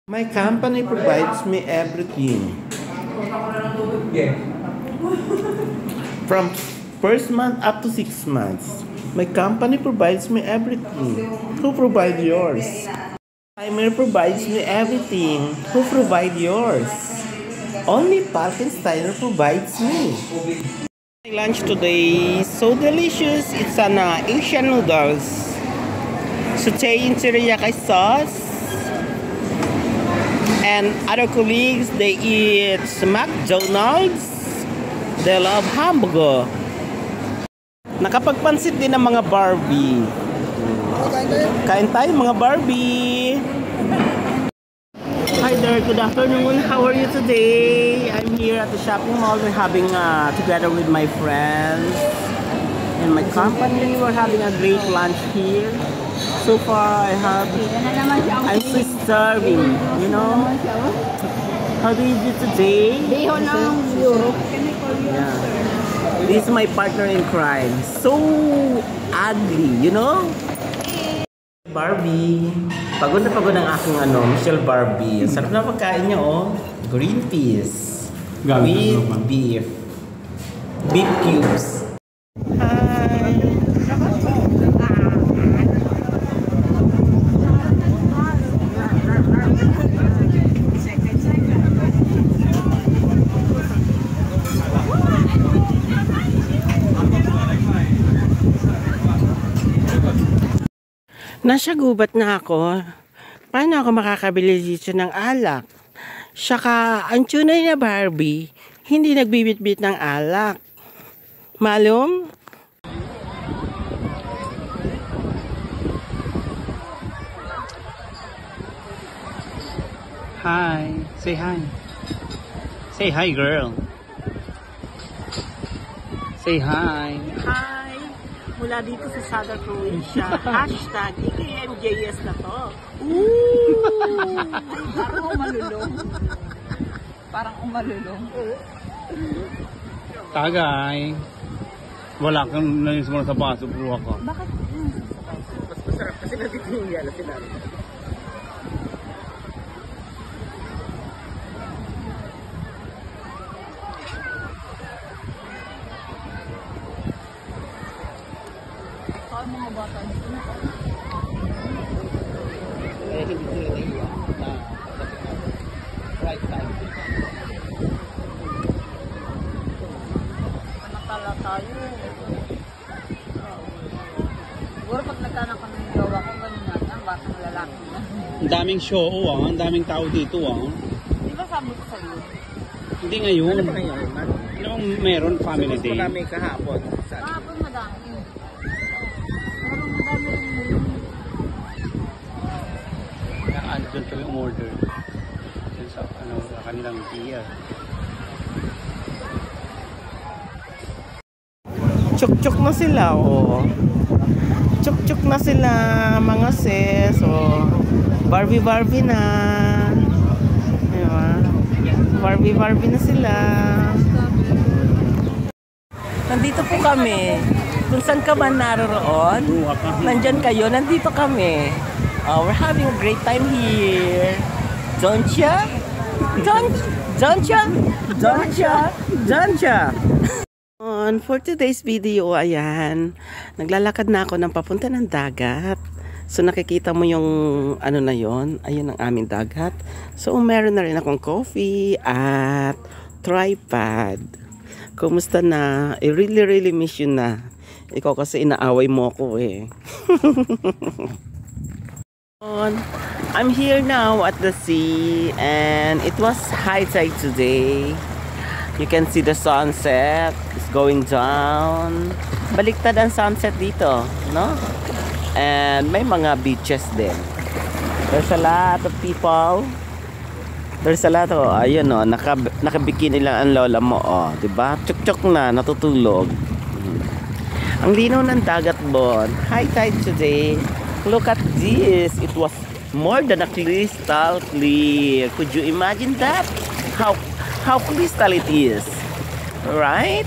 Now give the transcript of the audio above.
My company provides me everything. From first month up to 6 months. My company provides me everything. Who provides yours? Timer provides me everything. Who provides yours? Only Falkensteiner provides me. My lunch today is so delicious. It's an Asian noodles. Sauté in teriyaki sauce. And other colleagues, they eat McDonald's. They love hamburger. Nakapagpansit din ng mga Barbie. Kain tayo mga Barbie. Hi there, good afternoon. How are you today? I'm here at the shopping mall. We're having together with my friends and my company. We're having a great lunch here. So far, I'm so starving, you know. How do you do today? Yeah. This is my partner in crime. So ugly, you know. Barbie. Pagod na pagod ang aking Michelle Barbie. Ang sarap na pagkain niya, oh. Green peas. With beef. Beef cubes. Hi. Nasa gubat na ako. Paano ako makakabili dito ng alak? Saka, ang tunay na Barbie, hindi nagbibit-bit ng alak. Malum? Hi. Say hi. Say hi, girl. Say hi. Hi. Mula dito sa Southern Croatia. Hashtag EKMJS na to. Ooh! Parang umalulong. Parang umalulong. Tagay. Wala kang nanismula sa baso, bro ako. Bakit? Mas masarap kasi natitingin na sila. Mga bata dito na. Eh, hindi sila nahiya na right time. Nakala tayo. Siguro pag nagkanak kami ng jowa ko, ganun natin, ang batang lalaki na. Ang daming show, ang daming tao dito, Di ba sabi ko sa'yo? Hindi ngayon. Ano ba ngayon? Anong meron family day? Marami kahapon. Kahapon madami. Pero madami rin yun. Doon kami umorder. Doon sa kanilang gear. Chuk-chuk na sila, oh. Chuk-chuk na sila, mga sis, oh. Barbie-Barbie na. Diba? Barbie-Barbie na sila. Nandito po kami. Kung saan ka man naroon, nandyan kayo, nandito kami. We're having a great time here. Don't ya? Don't ya? For today's video, ayan, naglalakad na ako ng papunta ng dagat. So nakikita mo yung ano na yon, ayun ang aming dagat. So meron na rin akong coffee at tripod. Kumusta na? I really miss you na. Ikaw kasi inaaway mo ako eh. I'm here now at the sea and it was high tide today. You can see the sunset is going down. Baliktad ang sunset dito, no? And may mga beaches din. There's a lot of people. There's a lot of, ayun o, nakabikini lang ang lola mo, oh, diba? Chuk-chuk na, natutulog. Ang linaw ng dagat, Bon. High tide today. Look at this. It was more than a crystal clear. Could you imagine that? How crystal it is, right?